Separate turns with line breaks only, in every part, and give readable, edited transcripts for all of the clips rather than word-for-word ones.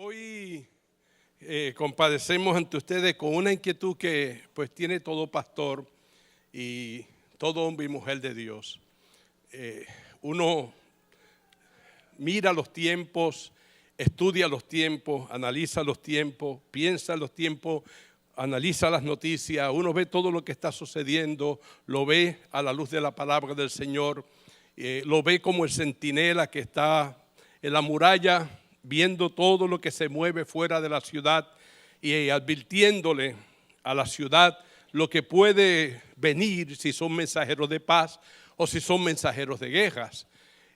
Hoy compadecemos ante ustedes con una inquietud que pues tiene todo pastor y todo hombre y mujer de Dios. Uno mira los tiempos, estudia los tiempos, analiza los tiempos, piensa los tiempos, analiza las noticias, uno ve todo lo que está sucediendo, lo ve a la luz de la palabra del Señor, lo ve como el centinela que está en la muralla, viendo todo lo que se mueve fuera de la ciudad y advirtiéndole a la ciudad lo que puede venir si son mensajeros de paz o si son mensajeros de guerras.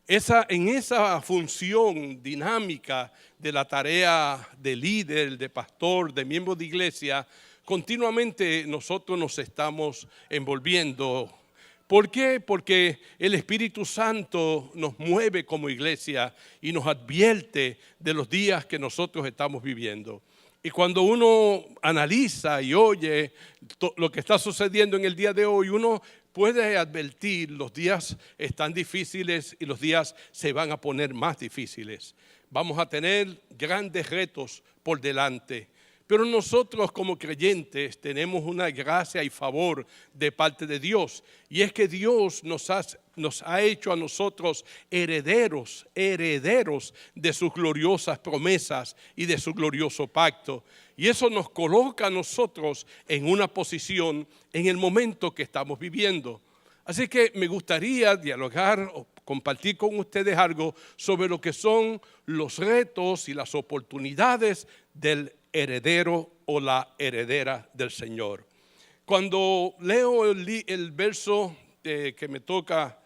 En esa función dinámica de la tarea de líder, de pastor, de miembro de iglesia, continuamente nosotros nos estamos envolviendo. ¿Por qué? Porque el Espíritu Santo nos mueve como iglesia y nos advierte de los días que nosotros estamos viviendo. Y cuando uno analiza y oye lo que está sucediendo en el día de hoy, uno puede advertir los días están difíciles y los días se van a poner más difíciles. Vamos a tener grandes retos por delante. Pero nosotros como creyentes tenemos una gracia y favor de parte de Dios. Y es que Dios nos ha hecho a nosotros herederos de sus gloriosas promesas y de su glorioso pacto. Y eso nos coloca a nosotros en una posición en el momento que estamos viviendo. Así que me gustaría dialogar o compartir con ustedes algo sobre lo que son los retos y las oportunidades del heredero o la heredera del Señor. Cuando leo el verso que me toca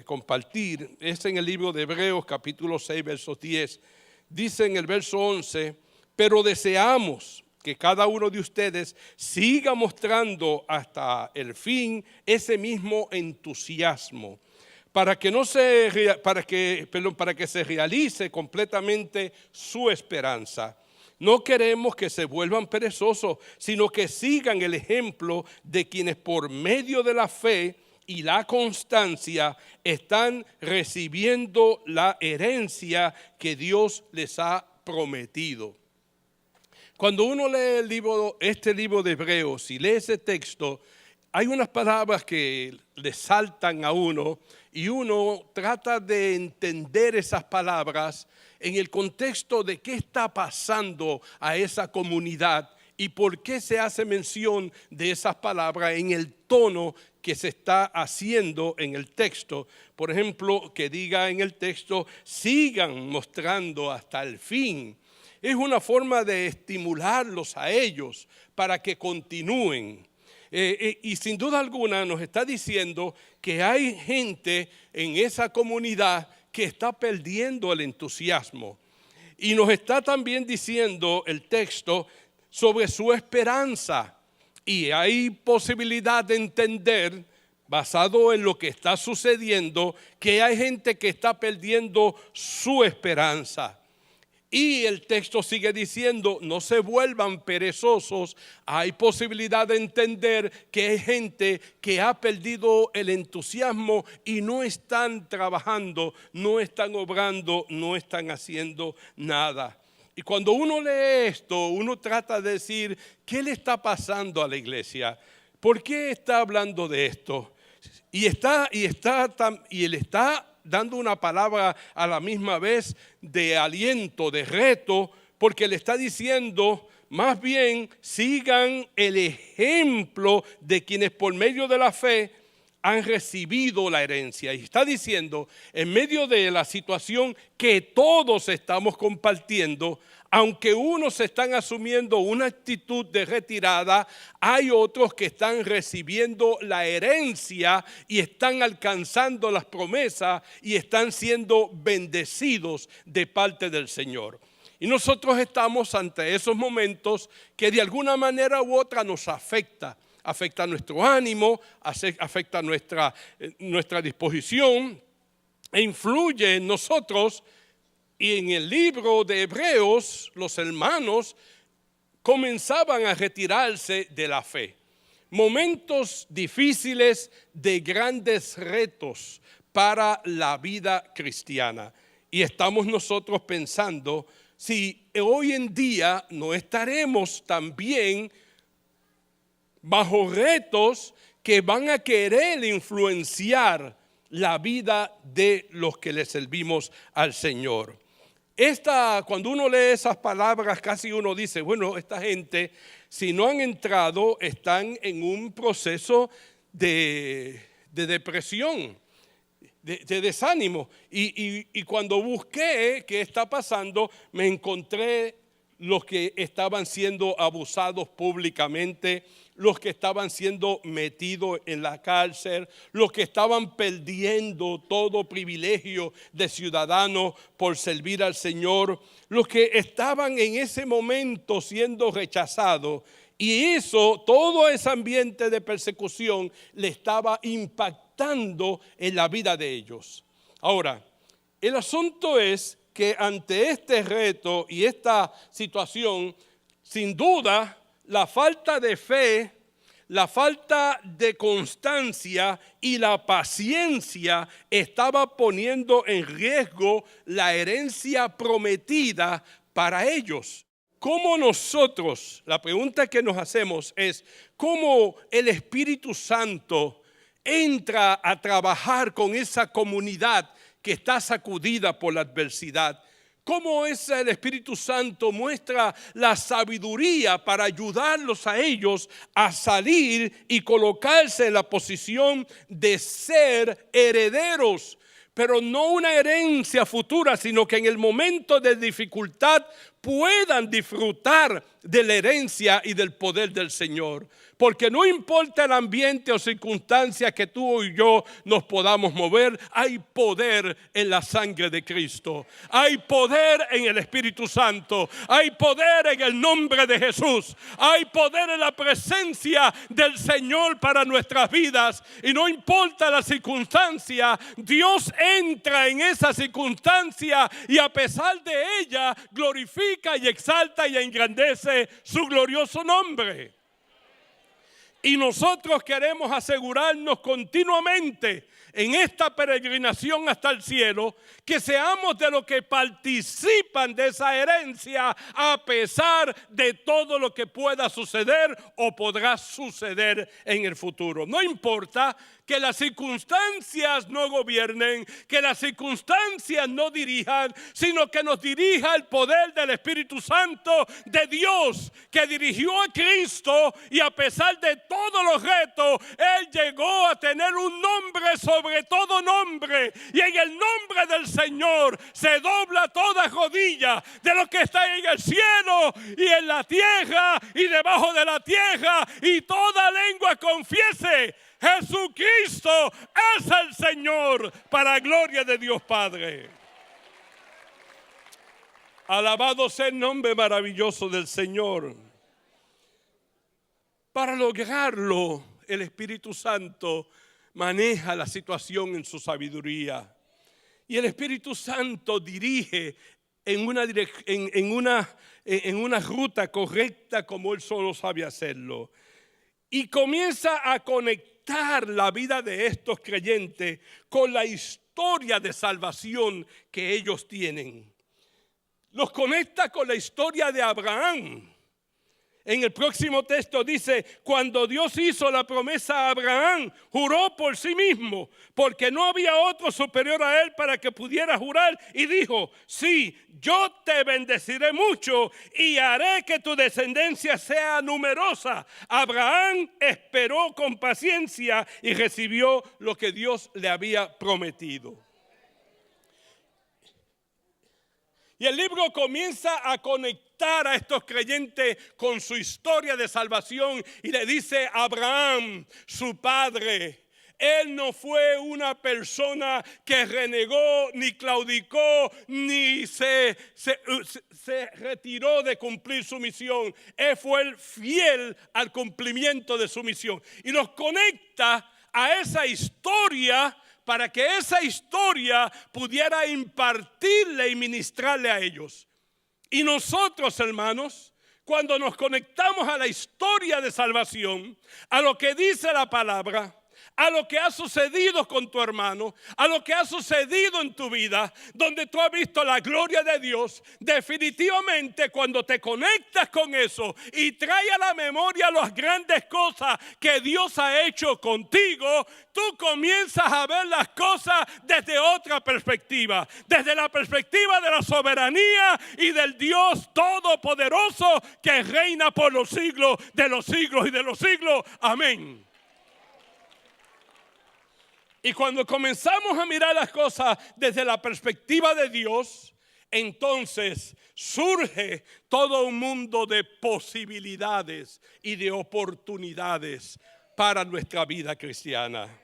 compartir, es en el libro de Hebreos capítulo 6, versos 10. Dice en el verso 11, pero deseamos que cada uno de ustedes siga mostrando hasta el fin ese mismo entusiasmo, para que se realice completamente su esperanza. No queremos que se vuelvan perezosos, sino que sigan el ejemplo de quienes por medio de la fe y la constancia están recibiendo la herencia que Dios les ha prometido. Cuando uno lee este libro de Hebreos y lee ese texto, hay unas palabras que le saltan a uno y uno trata de entender esas palabras en el contexto de qué está pasando a esa comunidad y por qué se hace mención de esas palabras en el tono que se está haciendo en el texto. Por ejemplo, que diga en el texto, sigan mostrando hasta el fin. Es una forma de estimularlos a ellos para que continúen. Y sin duda alguna nos está diciendo que hay gente en esa comunidad que está perdiendo el entusiasmo. Y nos está también diciendo el texto sobre su esperanza. Y hay posibilidad de entender, basado en lo que está sucediendo, que hay gente que está perdiendo su esperanza. Y el texto sigue diciendo, no se vuelvan perezosos. Hay posibilidad de entender que hay gente que ha perdido el entusiasmo y no están trabajando, no están obrando, no están haciendo nada. Y cuando uno lee esto, uno trata de decir, ¿qué le está pasando a la iglesia? ¿Por qué está hablando de esto? Y él está dando una palabra a la misma vez de aliento, de reto, porque le está diciendo, más bien sigan el ejemplo de quienes por medio de la fe han recibido la herencia. Y está diciendo, en medio de la situación que todos estamos compartiendo, aunque unos están asumiendo una actitud de retirada, hay otros que están recibiendo la herencia y están alcanzando las promesas y están siendo bendecidos de parte del Señor. Y nosotros estamos ante esos momentos que de alguna manera u otra nos afecta nuestro ánimo, afecta nuestra disposición e influye en nosotros. Y en el libro de Hebreos, los hermanos comenzaban a retirarse de la fe. Momentos difíciles de grandes retos para la vida cristiana. Y estamos nosotros pensando, si hoy en día no estaremos también bajo retos que van a querer influenciar la vida de los que le servimos al Señor. Cuando uno lee esas palabras, casi uno dice, bueno, esta gente, si no han entrado, están en un proceso de depresión, de desánimo. Y cuando busqué qué está pasando, me encontré los que estaban siendo abusados públicamente, los que estaban siendo metidos en la cárcel, los que estaban perdiendo todo privilegio de ciudadano por servir al Señor, los que estaban en ese momento siendo rechazados. Y todo ese ambiente de persecución le estaba impactando en la vida de ellos. Ahora, el asunto es que ante este reto y esta situación, sin duda, la falta de fe, la falta de constancia y la paciencia estaba poniendo en riesgo la herencia prometida para ellos. ¿Cómo nosotros, la pregunta que nos hacemos es, cómo el Espíritu Santo entra a trabajar con esa comunidad que está sacudida por la adversidad? ¿Cómo el Espíritu Santo muestra la sabiduría para ayudarlos a ellos a salir y colocarse en la posición de ser herederos? Pero no una herencia futura, sino que en el momento de dificultad puedan disfrutar de la herencia y del poder del Señor. Porque no importa el ambiente o circunstancia que tú y yo nos podamos mover, hay poder en la sangre de Cristo. Hay poder en el Espíritu Santo. Hay poder en el nombre de Jesús. Hay poder en la presencia del Señor para nuestras vidas. Y no importa la circunstancia, Dios entra en esa circunstancia y a pesar de ella glorifica y exalta y engrandece su glorioso nombre. Y nosotros queremos asegurarnos continuamente en esta peregrinación hasta el cielo que seamos de los que participan de esa herencia a pesar de todo lo que pueda suceder o podrá suceder en el futuro. No importa que las circunstancias no gobiernen, que las circunstancias no dirijan, sino que nos dirija el poder del Espíritu Santo de Dios, que dirigió a Cristo y a pesar de todos los retos, Él llegó a tener un nombre sobre todo nombre. Y en el nombre del Señor se dobla toda rodilla de lo que está en el cielo y en la tierra y debajo de la tierra, y toda lengua confiese: Jesucristo es el Señor, para gloria de Dios Padre. Alabado sea el nombre maravilloso del Señor. Para lograrlo, el Espíritu Santo maneja la situación en su sabiduría. Y el Espíritu Santo dirige en una ruta correcta como Él solo sabe hacerlo. Y comienza a conectar la vida de estos creyentes con la historia de salvación que ellos tienen. Los conecta con la historia de Abraham. En el próximo texto dice: cuando Dios hizo la promesa a Abraham, juró por sí mismo, porque no había otro superior a él para que pudiera jurar, y dijo: sí, yo te bendeciré mucho y haré que tu descendencia sea numerosa. Abraham esperó con paciencia y recibió lo que Dios le había prometido. Y el libro comienza a conectar a estos creyentes con su historia de salvación y le dice: Abraham, su padre, él no fue una persona que renegó, ni claudicó, ni se retiró de cumplir su misión. Él fue fiel al cumplimiento de su misión. Y los conecta a esa historia para que esa historia pudiera impartirle y ministrarle a ellos. Y nosotros, hermanos, cuando nos conectamos a la historia de salvación, a lo que dice la palabra, a lo que ha sucedido con tu hermano, a lo que ha sucedido en tu vida, donde tú has visto la gloria de Dios, definitivamente cuando te conectas con eso y trae a la memoria las grandes cosas que Dios ha hecho contigo, tú comienzas a ver las cosas desde otra perspectiva, desde la perspectiva de la soberanía y del Dios todopoderoso que reina por los siglos de los siglos y de los siglos. Amén. Y cuando comenzamos a mirar las cosas desde la perspectiva de Dios, entonces surge todo un mundo de posibilidades y de oportunidades para nuestra vida cristiana.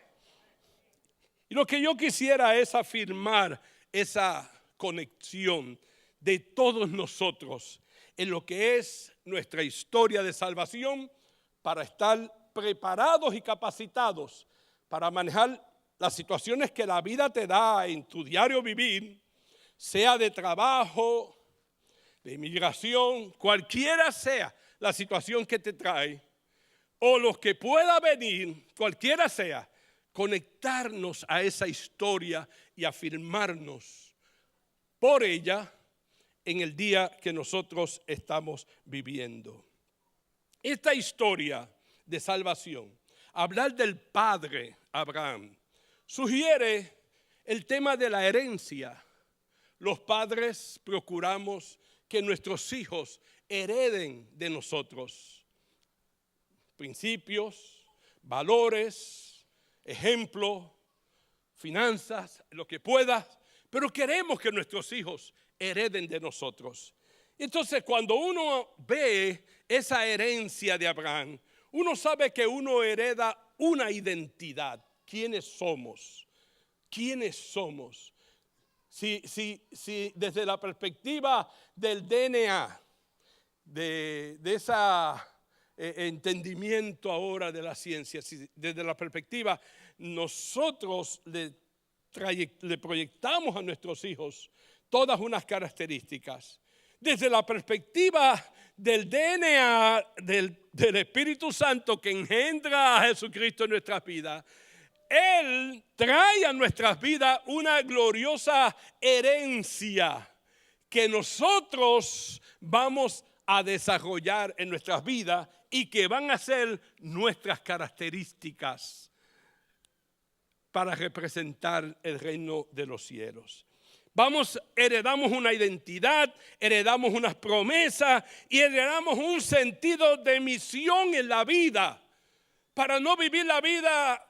Y lo que yo quisiera es afirmar esa conexión de todos nosotros en lo que es nuestra historia de salvación para estar preparados y capacitados para manejar las situaciones que la vida te da en tu diario vivir, sea de trabajo, de inmigración, cualquiera sea la situación que te trae, o lo que pueda venir, cualquiera sea, conectarnos a esa historia y afirmarnos por ella en el día que nosotros estamos viviendo. Esta historia de salvación, hablar del padre Abraham, sugiere el tema de la herencia. Los padres procuramos que nuestros hijos hereden de nosotros principios, valores, ejemplos, finanzas, lo que puedas, pero queremos que nuestros hijos hereden de nosotros. Entonces, cuando uno ve esa herencia de Abraham, uno sabe que uno hereda una identidad. ¿Quiénes somos? ¿Quiénes somos? Si desde la perspectiva del DNA, de ese entendimiento ahora de la ciencia, si desde la perspectiva nosotros le proyectamos a nuestros hijos todas unas características, desde la perspectiva del DNA del Espíritu Santo que engendra a Jesucristo en nuestras vidas, Él trae a nuestras vidas una gloriosa herencia que nosotros vamos a desarrollar en nuestras vidas y que van a ser nuestras características para representar el reino de los cielos. Heredamos una identidad, heredamos unas promesas y heredamos un sentido de misión en la vida para no vivir la vida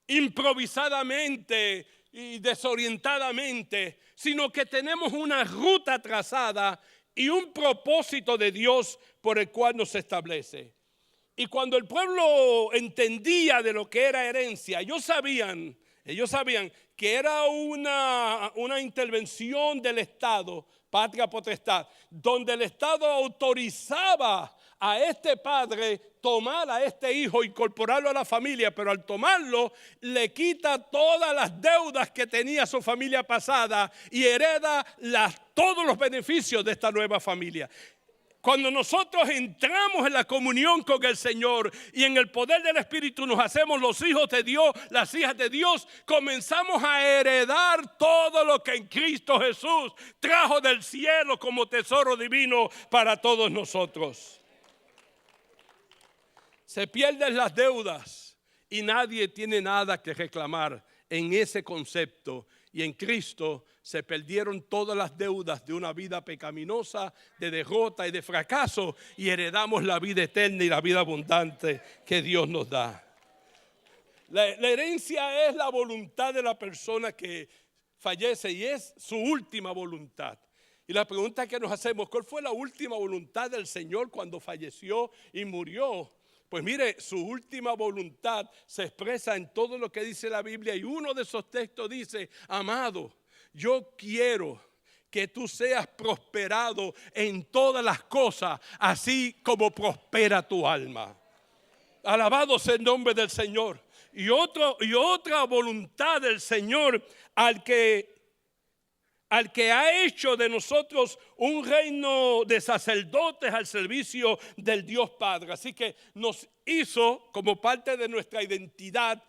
improvisadamente y desorientadamente, sino que tenemos una ruta trazada y un propósito de Dios por el cual nos establece. Y cuando el pueblo entendía de lo que era herencia, ellos sabían que era una intervención del Estado, patria potestad, donde el Estado autorizaba a este padre tomar a este hijo, incorporarlo a la familia, pero al tomarlo le quita todas las deudas que tenía su familia pasada y hereda todos los beneficios de esta nueva familia. Cuando nosotros entramos en la comunión con el Señor y en el poder del Espíritu nos hacemos los hijos de Dios, las hijas de Dios, comenzamos a heredar todo lo que en Cristo Jesús trajo del cielo como tesoro divino para todos nosotros. Se pierden las deudas y nadie tiene nada que reclamar en ese concepto. Y en Cristo se perdieron todas las deudas de una vida pecaminosa, de derrota y de fracaso, y heredamos la vida eterna y la vida abundante que Dios nos da. La herencia es la voluntad de la persona que fallece y es su última voluntad. Y la pregunta que nos hacemos, ¿cuál fue la última voluntad del Señor cuando falleció y murió? Pues mire, su última voluntad se expresa en todo lo que dice la Biblia. Y uno de esos textos dice: amado, yo quiero que tú seas prosperado en todas las cosas, así como prospera tu alma. Alabado sea el nombre del Señor. Y otra voluntad del Señor al que ha hecho de nosotros un reino de sacerdotes al servicio del Dios Padre. Así que nos hizo como parte de nuestra identidad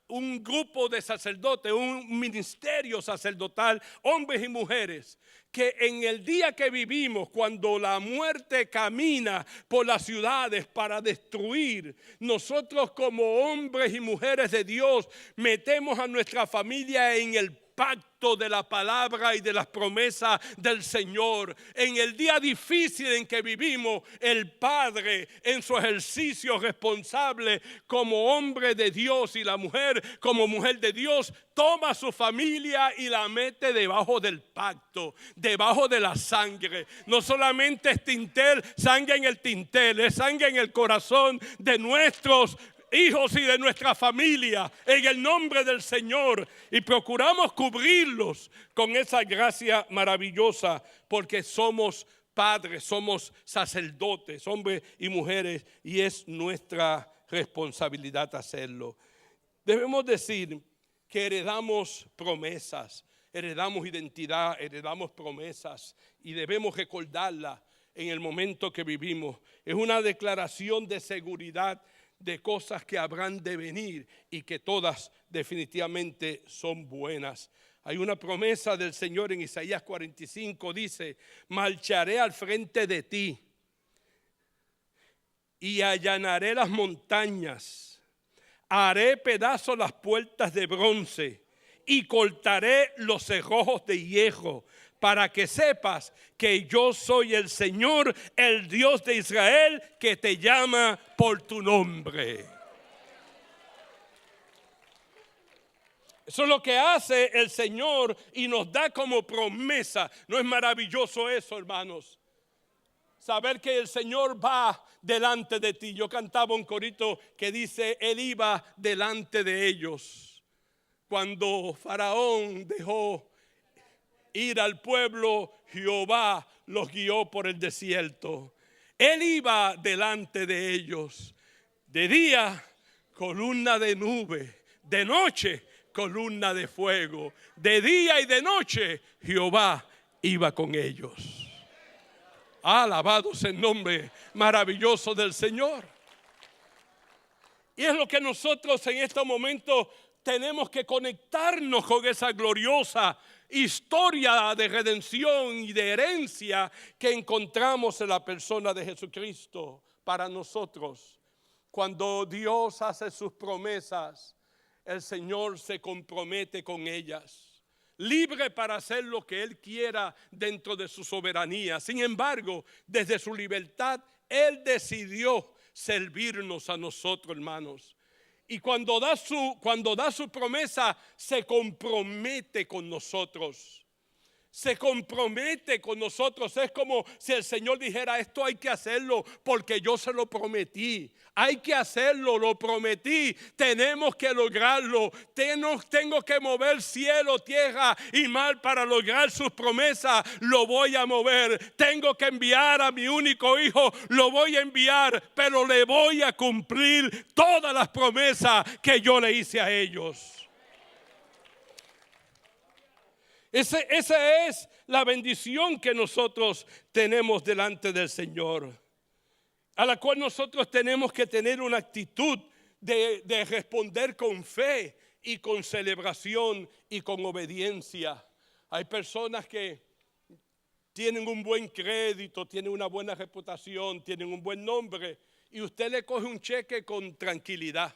un grupo de sacerdotes, un ministerio sacerdotal, hombres y mujeres, que en el día que vivimos, cuando la muerte camina por las ciudades para destruir, nosotros como hombres y mujeres de Dios metemos a nuestra familia en el pacto de la palabra y de las promesas del Señor. En el día difícil en que vivimos, el Padre en su ejercicio responsable como hombre de Dios y la mujer como mujer de Dios, toma a su familia y la mete debajo del pacto, debajo de la sangre. No solamente es tintel, sangre en el tintel, es sangre en el corazón de nuestros hijos y de nuestra familia, en el nombre del Señor, y procuramos cubrirlos con esa gracia maravillosa, porque somos padres, somos sacerdotes, hombres y mujeres, y es nuestra responsabilidad hacerlo. Debemos decir que heredamos promesas, heredamos identidad, heredamos promesas, y debemos recordarla en el momento que vivimos. Es una declaración de seguridad de cosas que habrán de venir y que todas definitivamente son buenas. Hay una promesa del Señor en Isaías 45, dice: marcharé al frente de ti y allanaré las montañas, haré pedazos las puertas de bronce y cortaré los cerrojos de hierro, para que sepas que yo soy el Señor, el Dios de Israel, que te llama por tu nombre. Eso es lo que hace el Señor y nos da como promesa. ¿No es maravilloso eso, hermanos? Saber que el Señor va delante de ti. Yo cantaba un corito que dice: Él iba delante de ellos. Cuando Faraón dejó ir al pueblo, Jehová los guió por el desierto. Él iba delante de ellos. De día, columna de nube. De noche, columna de fuego. De día y de noche, Jehová iba con ellos. Alabado sea el nombre maravilloso del Señor. Y es lo que nosotros en este momento tenemos que conectarnos con esa gloriosa historia de redención y de herencia que encontramos en la persona de Jesucristo para nosotros. Cuando Dios hace sus promesas, el Señor se compromete con ellas, libre para hacer lo que Él quiera dentro de su soberanía. Sin embargo, desde su libertad, Él decidió servirnos a nosotros, hermanos. Y cuando da su promesa, se compromete con nosotros. Se compromete con nosotros. Es como si el Señor dijera: esto hay que hacerlo porque yo se lo prometí. Hay que hacerlo, lo prometí. Tenemos que lograrlo. Tengo que mover cielo, tierra y mar para lograr sus promesas. Lo voy a mover. Tengo que enviar a mi único hijo. Lo voy a enviar, pero le voy a cumplir todas las promesas que yo le hice a ellos. Esa es la bendición que nosotros tenemos delante del Señor, a la cual nosotros tenemos que tener una actitud de responder con fe y con celebración y con obediencia. Hay personas que tienen un buen crédito, tienen una buena reputación, tienen un buen nombre, y usted le coge un cheque con tranquilidad.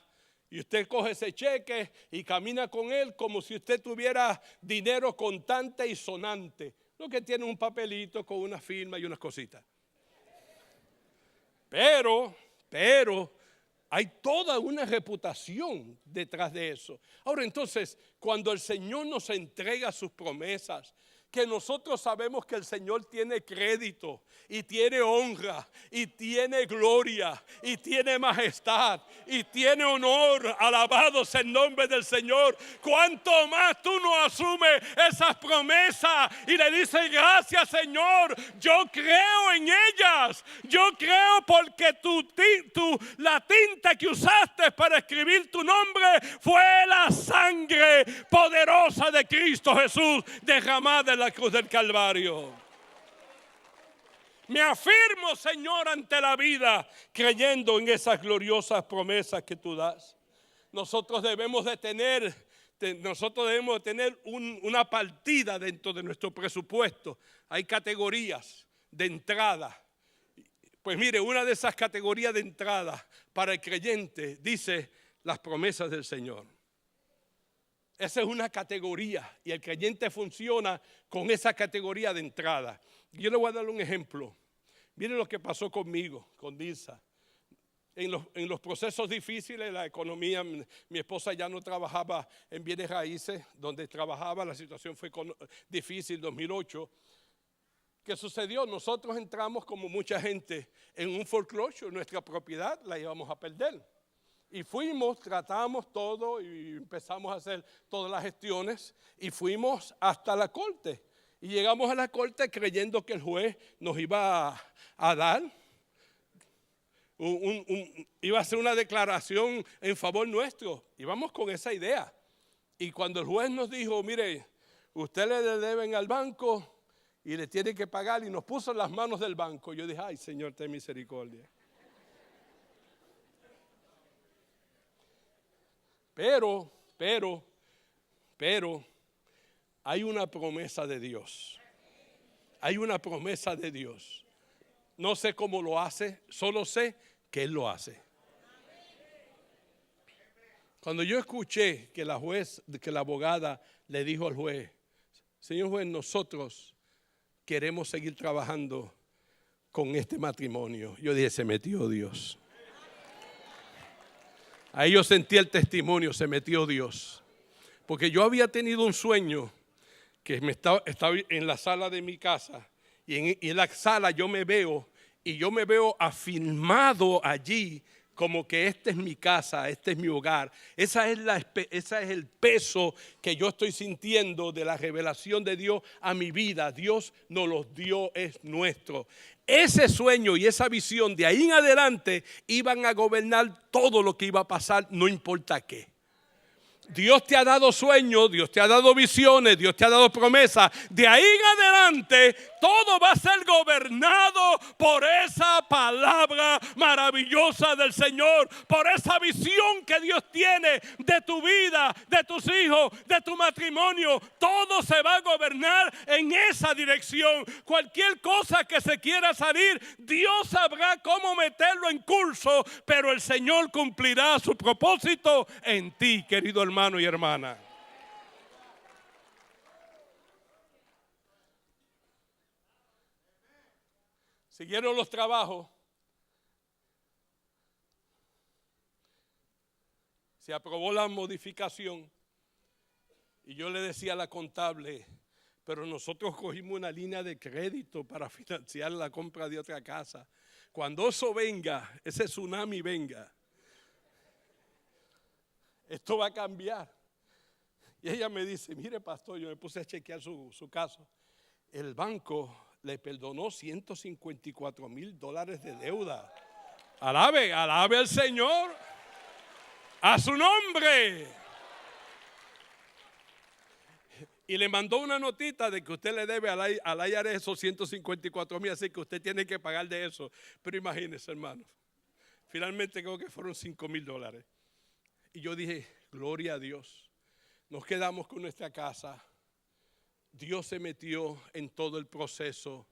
Y usted coge ese cheque y camina con él como si usted tuviera dinero contante y sonante. Lo que tiene un papelito con una firma y unas cositas. Pero hay toda una reputación detrás de eso. Ahora entonces, cuando el Señor nos entrega sus promesas, que nosotros sabemos que el Señor tiene crédito y tiene honra y tiene gloria y tiene majestad y tiene honor. Alabado sea el nombre del Señor. Cuanto más tú no asumes esas promesas y le dices: gracias, Señor, yo creo en ellas. Yo creo porque la tinta que usaste para escribir tu nombre fue la sangre poderosa de Cristo Jesús derramada en la cruz del Calvario. Me afirmo, Señor, ante la vida, creyendo en esas gloriosas promesas que tú das. nosotros debemos de tener una partida dentro de nuestro presupuesto. Hay categorías de entrada. Pues mire, una de esas categorías de entrada para el creyente dice las promesas del Señor. Esa es una categoría y el creyente funciona con esa categoría de entrada. Yo le voy a dar un ejemplo. Miren lo que pasó conmigo, con Dilsa. En los procesos difíciles, la economía, mi esposa ya no trabajaba en bienes raíces, donde trabajaba, la situación fue difícil, 2008. ¿Qué sucedió? Nosotros entramos como mucha gente en un foreclosure, nuestra propiedad la íbamos a perder. Y fuimos, tratamos todo y empezamos a hacer todas las gestiones y fuimos hasta la corte. Y llegamos a la corte creyendo que el juez nos iba a dar, iba a hacer una declaración en favor nuestro. Íbamos con esa idea. Y cuando el juez nos dijo, mire, usted le deben al banco y le tiene que pagar, y nos puso en las manos del banco, yo dije, ay Señor, ten misericordia. Pero, hay una promesa de Dios. Hay una promesa de Dios. No sé cómo lo hace, solo sé que Él lo hace. Cuando yo escuché que la abogada le dijo al juez, señor juez, nosotros queremos seguir trabajando con este matrimonio, yo dije, se metió Dios. Ahí yo sentí el testimonio, se metió Dios. Porque yo había tenido un sueño que estaba en la sala de mi casa. Y en la sala yo me veo afirmado allí como que esta es mi casa, este es mi hogar. Ese es el peso que yo estoy sintiendo de la revelación de Dios a mi vida. Dios nos los dio, es nuestro. Ese sueño y esa visión de ahí en adelante iban a gobernar todo lo que iba a pasar, no importa qué. Dios te ha dado sueños, Dios te ha dado visiones, Dios te ha dado promesas. De ahí en adelante todo va a ser gobernado por esa palabra maravillosa del Señor, por esa visión que Dios tiene de tu vida, de tus hijos, de tu matrimonio. Todo se va a gobernar en esa dirección. Cualquier cosa que se quiera salir, Dios sabrá cómo meterlo en curso, pero el Señor cumplirá su propósito en ti, querido hermano y hermana. Siguieron los trabajos. Se aprobó la modificación. Y yo le decía a la contable, pero nosotros cogimos una línea de crédito para financiar la compra de otra casa. Cuando eso venga, ese tsunami venga, esto va a cambiar. Y ella me dice, mire pastor, yo me puse a chequear su caso. El banco le perdonó $154,000 de deuda. Alabe al Señor. A su nombre. Y le mandó una notita de que usted le debe al IRS esos 154,000, así que usted tiene que pagar de eso. Pero imagínese, hermano, finalmente creo que fueron $5,000. Y yo dije, gloria a Dios. Nos quedamos con nuestra casa. Dios se metió en todo el proceso.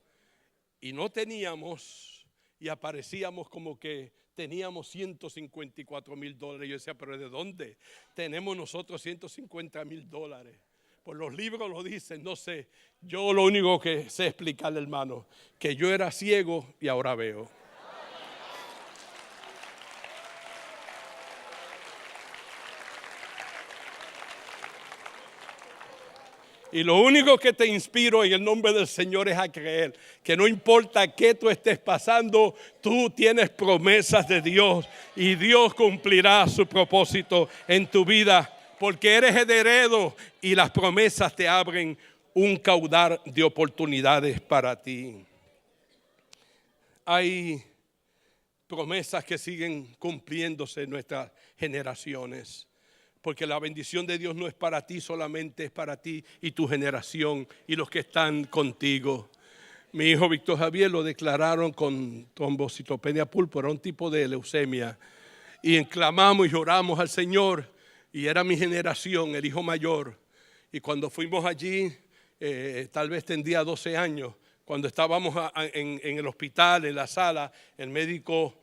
Y no teníamos, y aparecíamos como que teníamos $154,000. Yo decía, pero ¿de dónde tenemos nosotros $150,000? Por los libros lo dicen, no sé. Yo lo único que sé explicarle, hermano, que yo era ciego y ahora veo. Y lo único que te inspiro en el nombre del Señor es a creer que no importa qué tú estés pasando, tú tienes promesas de Dios y Dios cumplirá su propósito en tu vida, porque eres heredero y las promesas te abren un caudal de oportunidades para ti. Hay promesas que siguen cumpliéndose en nuestras generaciones. Porque la bendición de Dios no es para ti solamente, es para ti y tu generación y los que están contigo. Mi hijo Víctor Javier lo declararon con trombocitopenia púrpura, un tipo de leucemia. Y clamamos y oramos al Señor. Y era mi generación, el hijo mayor. Y cuando fuimos allí, tal vez tendría 12 años. Cuando estábamos en el hospital, en la sala, el médico,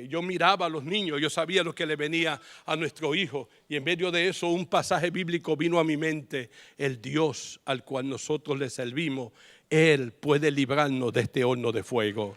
yo miraba a los niños, yo sabía lo que le venía a nuestro hijo. Y en medio de eso un pasaje bíblico vino a mi mente. El Dios al cual nosotros le servimos, Él puede librarnos de este horno de fuego.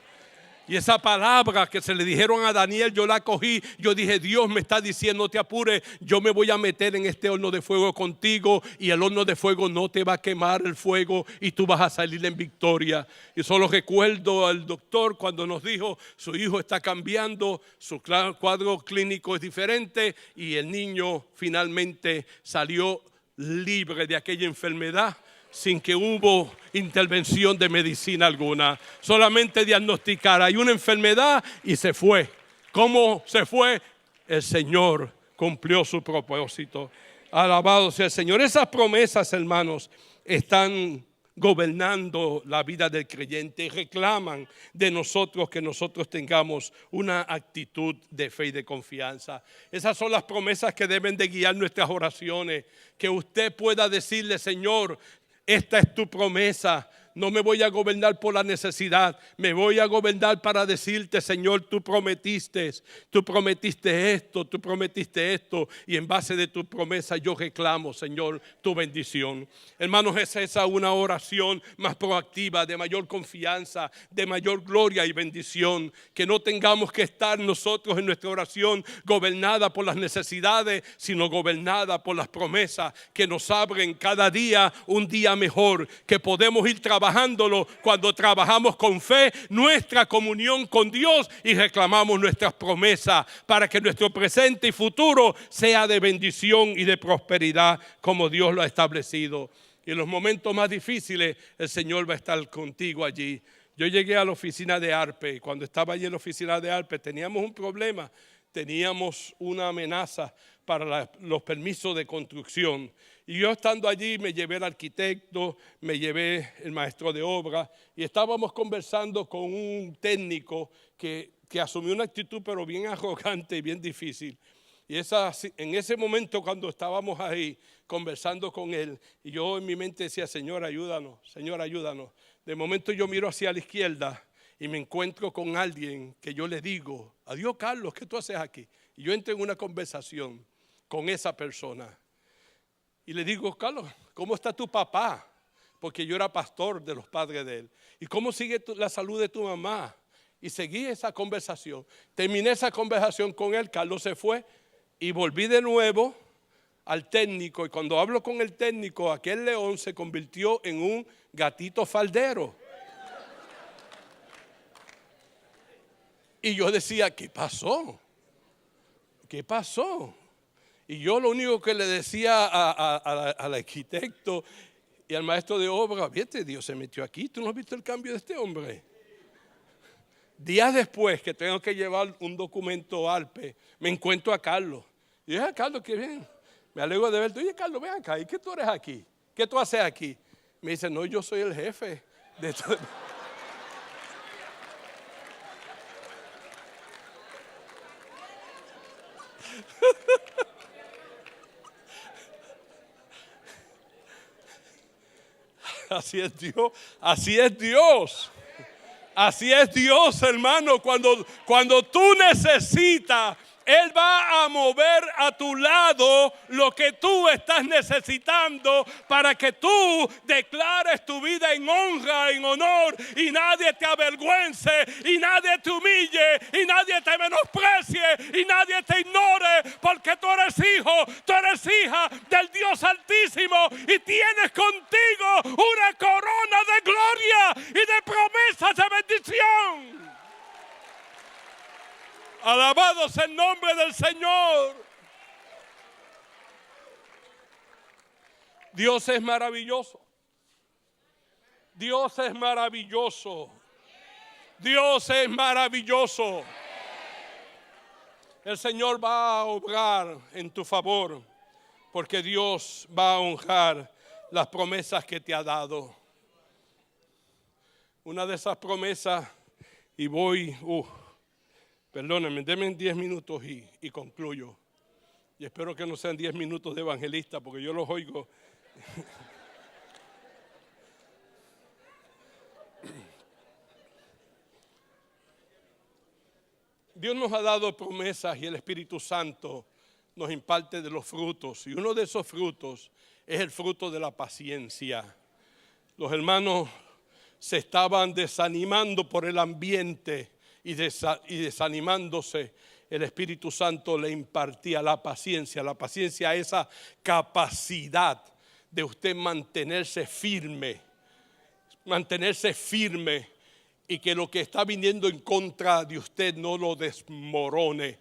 Y esa palabra que se le dijeron a Daniel, yo la cogí. Yo dije, Dios me está diciendo, no te apures, yo me voy a meter en este horno de fuego contigo. Y el horno de fuego no te va a quemar el fuego y tú vas a salir en victoria. Y solo recuerdo al doctor cuando nos dijo, su hijo está cambiando, su cuadro clínico es diferente. Y el niño finalmente salió libre de aquella enfermedad, sin que hubo intervención de medicina alguna. Solamente diagnosticar, hay una enfermedad y se fue. ¿Cómo se fue? El Señor cumplió su propósito. Alabado sea el Señor. Esas promesas, hermanos, están gobernando la vida del creyente y reclaman de nosotros que nosotros tengamos una actitud de fe y de confianza. Esas son las promesas que deben de guiar nuestras oraciones. Que usted pueda decirle, Señor, esta es tu promesa. No me voy a gobernar por la necesidad. Me voy a gobernar para decirte, Señor, tú prometiste esto, tú prometiste esto. Y en base de tu promesa yo reclamo, Señor, tu bendición. Hermanos, es esa una oración más proactiva, de mayor confianza, de mayor gloria y bendición. Que no tengamos que estar nosotros en nuestra oración gobernada por las necesidades, sino gobernada por las promesas que nos abren cada día un día mejor. Que podemos ir trabajándolo cuando trabajamos con fe, nuestra comunión con Dios, y reclamamos nuestras promesas para que nuestro presente y futuro sea de bendición y de prosperidad como Dios lo ha establecido. Y en los momentos más difíciles el Señor va a estar contigo allí. Yo llegué a la oficina de ARPE y cuando estaba allí en la oficina de ARPE teníamos un problema. Teníamos una amenaza para los permisos de construcción. Y yo estando allí me llevé al arquitecto, me llevé el maestro de obra y estábamos conversando con un técnico que asumió una actitud pero bien arrogante y bien difícil. Y en ese momento cuando estábamos ahí conversando con él, y yo en mi mente decía, Señor, ayúdanos, Señor, ayúdanos. De momento yo miro hacia la izquierda y me encuentro con alguien que yo le digo, adiós Carlos, ¿qué tú haces aquí? Y yo entro en una conversación con esa persona. Y le digo, Carlos, ¿cómo está tu papá? Porque yo era pastor de los padres de él. ¿Y cómo sigue la salud de tu mamá? Y seguí esa conversación. Terminé esa conversación con él, Carlos se fue y volví de nuevo al técnico. Y cuando hablo con el técnico, aquel león se convirtió en un gatito faldero. Y yo decía, ¿qué pasó? ¿Qué pasó? Y yo lo único que le decía al arquitecto y al maestro de obra, fíjate, Dios se metió aquí, ¿tú no has visto el cambio de este hombre? Días después que tengo que llevar un documento ARPE, me encuentro a Carlos. Y dije, Carlos, qué bien, me alegro de verte. Oye, Carlos, ven acá, ¿y qué tú eres aquí? ¿Qué tú haces aquí? Me dice, no, yo soy el jefe de todo. Así es Dios, así es Dios. Así es Dios, hermano. Cuando tú necesitas, Él va a mover a tu lado lo que tú estás necesitando para que tú declares tu vida en honra, en honor, y nadie te avergüence, y nadie te humille, y nadie te menosprecie, y nadie te ignore, porque tú eres hijo, tú eres hija del Dios Altísimo, y tienes contigo una corona de gloria y de promesas de bendición. Alabado sea el nombre del Señor. Dios es maravilloso. Dios es maravilloso. Dios es maravilloso. El Señor va a obrar en tu favor, porque Dios va a honrar las promesas que te ha dado. Una de esas promesas, y voy Perdónenme, denme 10 minutos y concluyo. Y espero que no sean 10 minutos de evangelista, porque yo los oigo. Dios nos ha dado promesas y el Espíritu Santo nos imparte de los frutos. Y uno de esos frutos es el fruto de la paciencia. Los hermanos se estaban desanimando por el ambiente y desanimándose. El Espíritu Santo le impartía la paciencia esa capacidad de usted mantenerse firme y que lo que está viniendo en contra de usted no lo desmorone,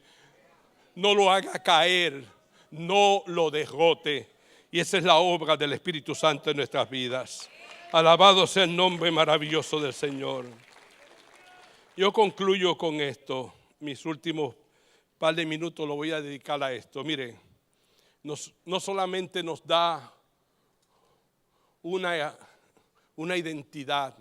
no lo haga caer, no lo derrote. Y esa es la obra del Espíritu Santo en nuestras vidas. Alabado sea el nombre maravilloso del Señor. Yo concluyo con esto. Mis últimos par de minutos lo voy a dedicar a esto. Mire, no solamente nos da una identidad,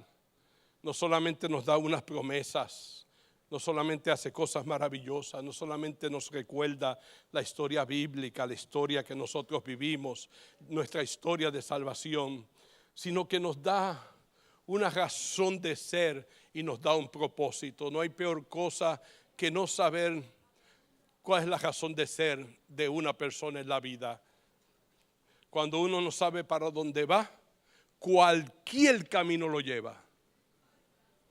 no solamente nos da unas promesas, no solamente hace cosas maravillosas, no solamente nos recuerda la historia bíblica, la historia que nosotros vivimos, nuestra historia de salvación, sino que nos da una razón de ser y nos da un propósito. No hay peor cosa que no saber cuál es la razón de ser de una persona en la vida. Cuando uno no sabe para dónde va, cualquier camino lo lleva.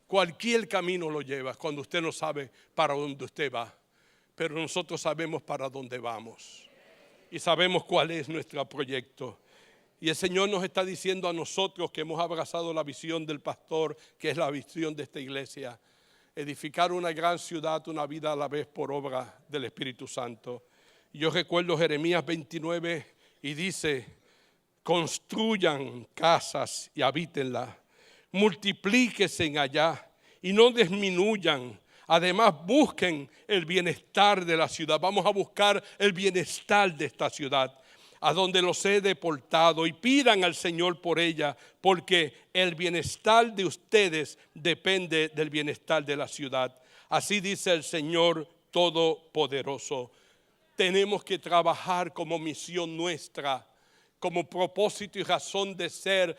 Cualquier camino lo lleva cuando usted no sabe para dónde usted va. Pero nosotros sabemos para dónde vamos. Y sabemos cuál es nuestro proyecto. Y el Señor nos está diciendo a nosotros que hemos abrazado la visión del pastor, que es la visión de esta iglesia. Edificar una gran ciudad, una vida a la vez por obra del Espíritu Santo. Yo recuerdo Jeremías 29 y dice: construyan casas y habítenlas, multiplíquense allá y no disminuyan. Además, busquen el bienestar de la ciudad. Vamos a buscar el bienestar de esta ciudad, a donde los he deportado, y pidan al Señor por ella, porque el bienestar de ustedes depende del bienestar de la ciudad. Así dice el Señor Todopoderoso. Tenemos que trabajar como misión nuestra, como propósito y razón de ser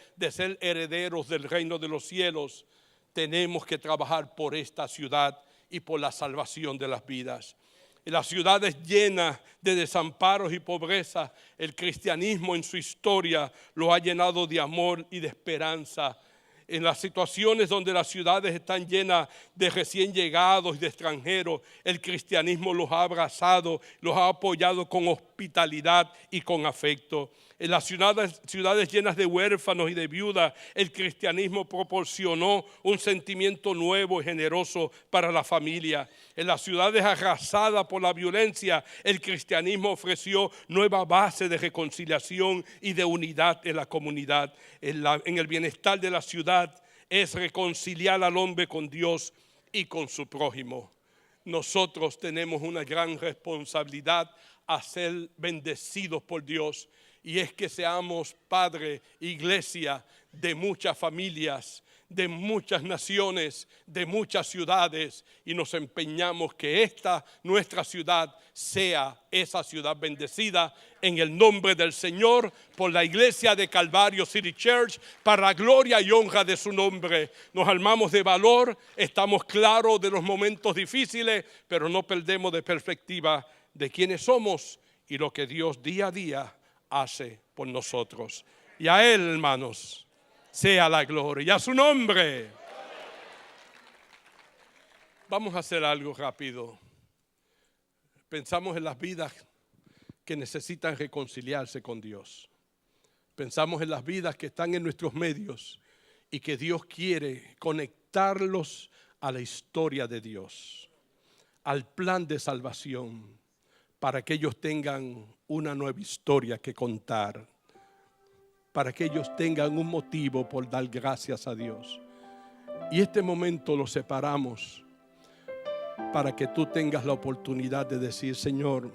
herederos del reino de los cielos. Tenemos que trabajar por esta ciudad y por la salvación de las vidas. En las ciudades llenas de desamparos y pobreza, el cristianismo en su historia lo ha llenado de amor y de esperanza. En las situaciones donde las ciudades están llenas de recién llegados y de extranjeros, el cristianismo los ha abrazado, los ha apoyado con hospitalidad y con afecto. En las ciudades llenas de huérfanos y de viudas, el cristianismo proporcionó un sentimiento nuevo y generoso para la familia. En las ciudades arrasadas por la violencia, el cristianismo ofreció nueva base de reconciliación y de unidad en la comunidad. En el bienestar de la ciudad es reconciliar al hombre con Dios y con su prójimo. Nosotros tenemos una gran responsabilidad a ser bendecidos por Dios. Y es que seamos padre, iglesia de muchas familias, de muchas naciones, de muchas ciudades, y nos empeñamos que nuestra ciudad sea esa ciudad bendecida en el nombre del Señor, por la iglesia de Calvario City Church, para la gloria y honra de su nombre. Nos armamos de valor, estamos claros de los momentos difíciles, pero no perdemos de perspectiva de quiénes somos y lo que Dios día a día hace por nosotros. Y a Él, hermanos, sea la gloria. Y a su nombre. Vamos a hacer algo rápido. Pensamos en las vidas que necesitan reconciliarse con Dios. Pensamos en las vidas que están en nuestros medios y que Dios quiere conectarlos a la historia de Dios, al plan de salvación, para que ellos tengan una nueva historia que contar, para que ellos tengan un motivo por dar gracias a Dios. Y este momento lo separamos para que tú tengas la oportunidad de decir: Señor,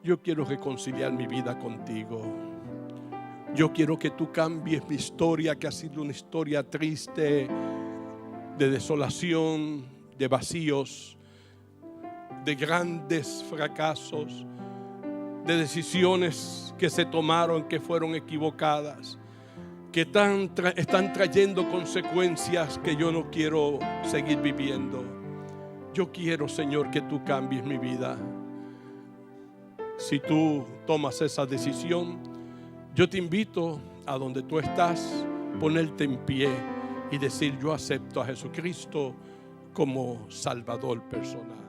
yo quiero reconciliar mi vida contigo. Yo quiero que tú cambies mi historia, que ha sido una historia triste, de desolación, de vacíos. de grandes fracasos, de decisiones que se tomaron que fueron equivocadas, que están trayendo consecuencias que yo no quiero seguir viviendo. Yo quiero, Señor, que tú cambies mi vida. Si tú tomas esa decisión, yo te invito a donde tú estás, ponerte en pie y decir: yo acepto a Jesucristo como Salvador personal.